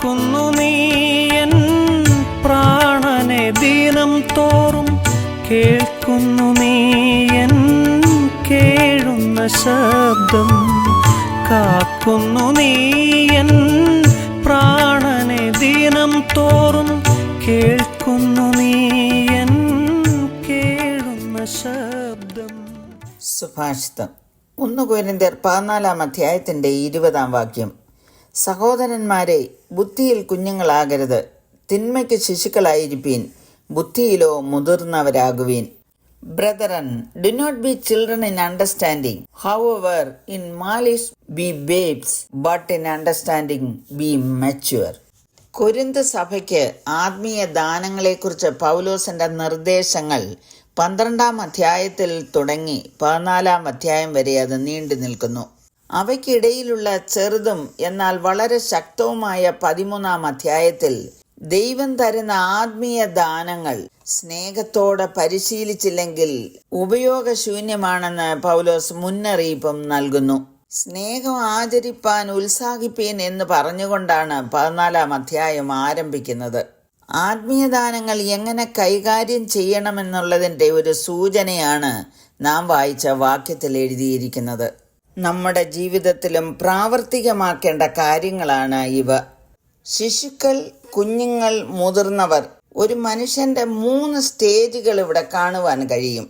കാക്കുന്നു നീ എൻ പ്രാണനെ ദിനം തോറും കേൾക്കുന്നു നീ എൻ കേഴുന്ന ശബ്ദം. കാക്കുന്നു നീ എൻ പ്രാണനെ ദിനം തോറും കേൾക്കുന്നു നീ എൻ കേഴുന്ന ശബ്ദം. സുഭാഷിതം 1 കൊരിന്ത്യർ 14 അധ്യായത്തിൻ്റെ 20 വാക്യം. സഹോദരന്മാരെ, ബുദ്ധിയിൽ കുഞ്ഞുങ്ങളാകരുത്, തിന്മയ്ക്ക് ശിശുക്കളായിരിപ്പീൻ, ബുദ്ധിയിലോ മുതിർന്നവരാകുവീൻ. Brethren, do not be children in understanding. However, in malice be babes, but in understanding be mature. Corinth സഭയ്ക്ക് ആത്മീയ ദാനങ്ങളെക്കുറിച്ച് പൗലോസിന്റെ നിർദ്ദേശങ്ങൾ 12 അധ്യായത്തിൽ തുടങ്ങി 14 അധ്യായം വരെ അത് നീണ്ടു നിൽക്കുന്നു. അവയ്ക്കിടയിലുള്ള ചെറുതും എന്നാൽ വളരെ ശക്തവുമായ 13 അധ്യായത്തിൽ ദൈവം തരുന്ന ആത്മീയ ദാനങ്ങൾ സ്നേഹത്തോടെ പരിശീലിച്ചില്ലെങ്കിൽ ഉപയോഗശൂന്യമാണെന്ന് പൗലോസ് മുന്നറിയിപ്പും നൽകുന്നു. സ്നേഹം ആചരിപ്പാൻ ഉത്സാഹിപ്പീൻ എന്ന് പറഞ്ഞുകൊണ്ടാണ് 14 അധ്യായം ആരംഭിക്കുന്നത്. ആത്മീയദാനങ്ങൾ എങ്ങനെ കൈകാര്യം ചെയ്യണമെന്നുള്ളതിൻ്റെ ഒരു സൂചനയാണ് നാം വായിച്ച വാക്യത്തിൽ എഴുതിയിരിക്കുന്നത്. നമ്മുടെ ജീവിതത്തിലും പ്രാവർത്തികമാക്കേണ്ട കാര്യങ്ങളാണ് ഇവ. ശിശുക്കൾ, കുഞ്ഞുങ്ങൾ, മുതിർന്നവർ. ഒരു മനുഷ്യന്റെ 3 സ്റ്റേജുകൾ ഇവിടെ കാണുവാൻ കഴിയും.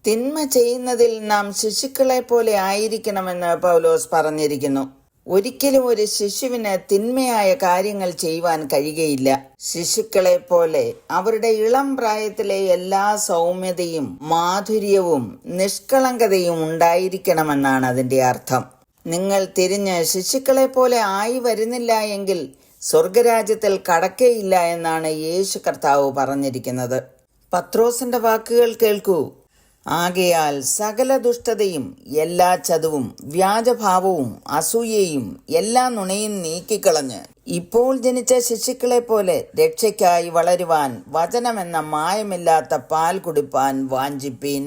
തിന്മ ചെയ്യുന്നതിൽ നാം ശിശുക്കളെ പോലെ ആയിരിക്കണമെന്ന് പൗലോസ് പറഞ്ഞിരിക്കുന്നു. ഒരിക്കലും ഒരു ശിശുവിന് തിന്മയായ കാര്യങ്ങൾ ചെയ്യുവാൻ കഴിയുകയില്ല. ശിശുക്കളെ പോലെ അവരുടെ ഇളം പ്രായത്തിലെ എല്ലാ സൗമ്യതയും മാധുര്യവും നിഷ്കളങ്കതയും ഉണ്ടായിരിക്കണമെന്നാണ് അതിൻ്റെ അർത്ഥം. നിങ്ങൾ തിരിഞ്ഞ് ശിശുക്കളെ പോലെ ആയി വരുന്നില്ല എങ്കിൽ സ്വർഗരാജ്യത്തിൽ കടക്കേയില്ല എന്നാണ് യേശു കർത്താവ് പറഞ്ഞിരിക്കുന്നത്. പത്രോസിന്റെ വാക്കുകൾ കേൾക്കൂ. ആകയാൽ സകല ദുഷ്ടതയും എല്ലാ ചതുവും വ്യാജഭാവവും അസൂയയും എല്ലാ നുണയും നീക്കിക്കളഞ്ഞ് ഇപ്പോൾ ജനിച്ച ശിശുക്കളെ പോലെ രക്ഷയ്ക്കായി വളരുവാൻ വചനമെന്ന മായമില്ലാത്ത പാൽ കുടിപ്പാൻ വാഞ്ചിപ്പീൻ.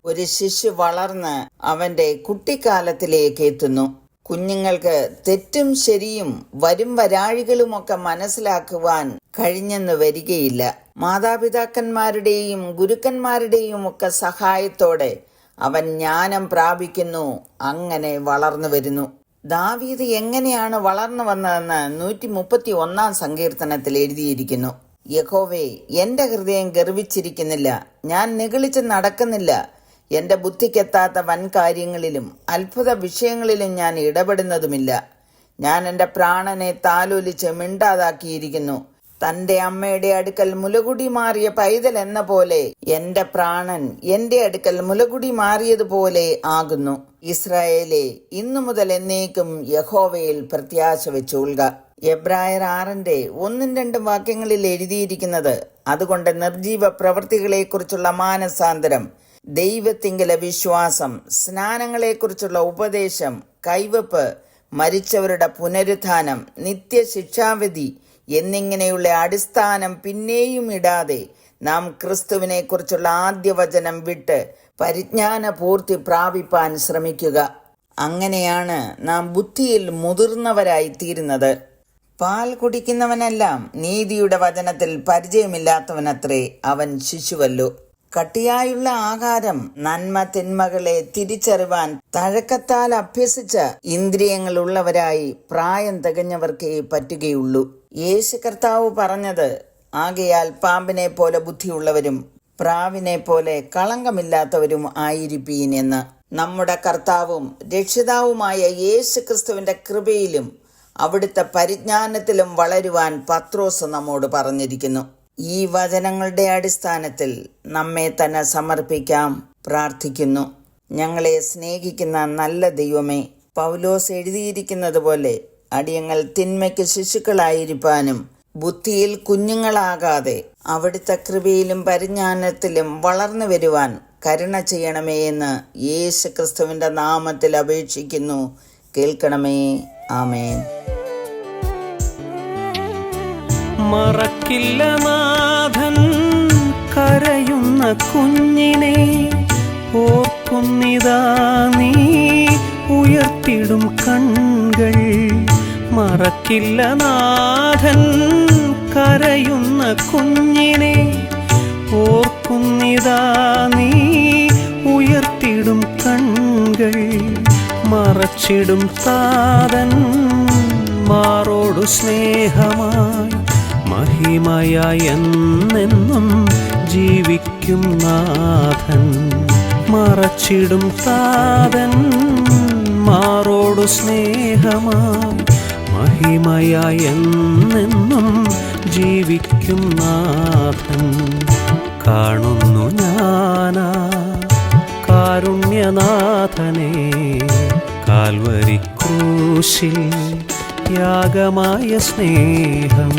ഒരു ശിശു വളർന്ന് അവന്റെ കുട്ടിക്കാലത്തിലേക്ക് എത്തുന്നു. കുഞ്ഞുങ്ങൾക്ക് തെറ്റും ശരിയും വരും വരാഴികളുമൊക്കെ മനസ്സിലാക്കുവാൻ കഴിഞ്ഞെന്ന് വരികയില്ല. മാതാപിതാക്കന്മാരുടെയും ഗുരുക്കന്മാരുടെയും ഒക്കെ സഹായത്തോടെ അവൻ ജ്ഞാനം പ്രാപിക്കുന്നു, അങ്ങനെ വളർന്നു വരുന്നു. ദാവീദ് എങ്ങനെയാണ് വളർന്നു വന്നതെന്ന് 131 സങ്കീർത്തനത്തിൽ എഴുതിയിരിക്കുന്നു. യഹോവേ, എന്റെ ഹൃദയം ഗർവിച്ചിരിക്കുന്നില്ല, ഞാൻ നിഗളിച്ച് നടക്കുന്നില്ല. എന്റെ ബുദ്ധിക്കെത്താത്ത വൻകാര്യങ്ങളിലും അത്ഭുത വിഷയങ്ങളിലും ഞാൻ ഇടപെടുന്നതുമില്ല. ഞാൻ എൻ്റെ പ്രാണനെ താലോലിച്ച് മിണ്ടാതാക്കിയിരിക്കുന്നു. തൻ്റെ അമ്മയുടെ അടുക്കൽ മുലകുടി മാറിയ പൈതൽ എന്ന പോലെ എൻ്റെ പ്രാണൻ എൻ്റെ അടുക്കൽ മുലകുടി മാറിയതുപോലെ ആകുന്നു. ഇസ്രായേലേ, ഇന്നു മുതൽ എന്നേക്കും യഹോവയിൽ പ്രത്യാശ വെച്ചുകൊള്ളുക. എബ്രായർ 6:1-2 വാക്യങ്ങളിൽ എഴുതിയിരിക്കുന്നത്, അതുകൊണ്ട് നിർജീവ പ്രവൃത്തികളെക്കുറിച്ചുള്ള മാനസാന്തരം, ദൈവത്തിങ്കലെ വിശ്വാസം, സ്നാനങ്ങളെക്കുറിച്ചുള്ള ഉപദേശം, കൈവപ്പ്, മരിച്ചവരുടെ പുനരുത്ഥാനം, നിത്യശിക്ഷാവിധി എന്നിങ്ങനെയുള്ള അടിസ്ഥാനം പിന്നെയും ഇടാതെ നാം ക്രിസ്തുവിനെ കുറിച്ചുള്ള ആദ്യവചനം വിട്ട് പരിജ്ഞാന പൂർത്തി പ്രാപിപ്പാൻ ശ്രമിക്കുക. അങ്ങനെയാണ് നാം ബുദ്ധിയിൽ മുതിർന്നവരായി തീരുന്നത്. പാൽ കുടിക്കുന്നവനെല്ലാം നീതിയുടെ വചനത്തിൽ പരിചയമില്ലാത്തവനത്രേ, അവൻ ശിശുവല്ലോ. കട്ടിയായുള്ള ആഹാരം നന്മ തിന്മകളെ തിരിച്ചറിവാൻ തഴക്കത്താൽ അഭ്യസിച്ച ഇന്ദ്രിയങ്ങളുള്ളവരായി പ്രായം തികഞ്ഞവർക്കേ പറ്റുകയുള്ളൂ. യേശു കർത്താവ് പറഞ്ഞത്, ആകയാൽ പാമ്പിനെ പോലെ ബുദ്ധിയുള്ളവരും പ്രാവിനെ പോലെ കളങ്കമില്ലാത്തവരും ആയിരിപ്പീൻ എന്ന്. നമ്മുടെ കർത്താവും രക്ഷിതാവുമായ യേശു ക്രിസ്തുവിന്റെ കൃപയിലും അവിടുത്തെ പരിജ്ഞാനത്തിലും വളരുവാൻ പത്രോസ് നമ്മോട് പറഞ്ഞിരിക്കുന്നു. ഈ വചനങ്ങളുടെ അടിസ്ഥാനത്തിൽ നമ്മെ തന്നെ സമർപ്പിക്കാം. പ്രാർത്ഥിക്കുന്നു. ഞങ്ങളെ സ്നേഹിക്കുന്ന നല്ല ദൈവമേ, പൗലോസ് എഴുതിയിരിക്കുന്നത് പോലെ അടിയങ്ങൾ തിന്മയ്ക്ക് ശിശുക്കളായിരിക്കാനും ബുദ്ധിയിൽ കുഞ്ഞുങ്ങളാകാതെ അവിടുത്തെ കൃപയിലും പരിജ്ഞാനത്തിലും വളർന്നു വരുവാൻ കരുണ ചെയ്യണമേ എന്ന് യേശു ക്രിസ്തുവിന്റെ നാമത്തിൽ അപേക്ഷിക്കുന്നു. കേൾക്കണമേ. ആമേൻ. മറക്കില്ല നാഥൻ കരയുന്ന കുഞ്ഞിനെ, ഓർക്കുന്നിതാ നീ ഉയർത്തിടും കൺകൾ. മറക്കില്ല നാഥൻ കരയുന്ന കുഞ്ഞിനെ. ഓർക്കുന്നിതാ നീ ഉയർത്തിടും കൺകൾ, മറച്ചിടും താതൻ മാറോടു സ്നേഹമായി. മഹിമയായി എന്നെന്നും ജീവിക്കും നാഥൻ, മറച്ചിടും താതൻ മാറോടു സ്നേഹമായി. മഹിമയായി എന്നെന്നും ജീവിക്കും നാഥൻ. കാണുന്നു ഞാനാ കാരുണ്യനാഥനെ, കാൽവരി ക്രൂശിൽ യാഗമായ സ്നേഹം.